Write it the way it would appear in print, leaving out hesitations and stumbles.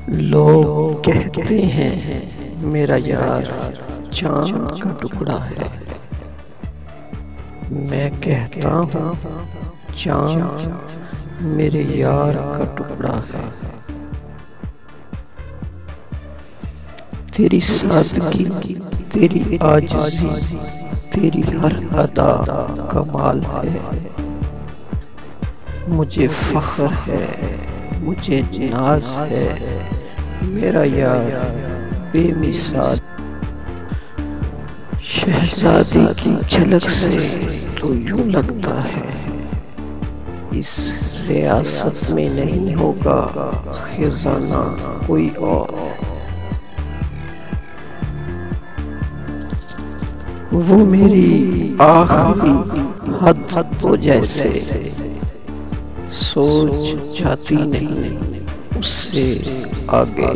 लोग कहते हैं मेरा यार चांद का टुकड़ा है। मैं कहता हूँ चांद मेरे यार का टुकड़ा है। तेरी सादगी, तेरी आजिज़ी, तेरी हर अदा कमाल है। मुझे फख्र है, मुझे नाज है, मेरा यार बेमिसाल। शहजादी की झलक से तो यूं लगता है इस रियासत में नहीं होगा खजाना कोई और। वो मेरी आखिरी हद तो जैसे सोच जाती नहीं उससे आगे।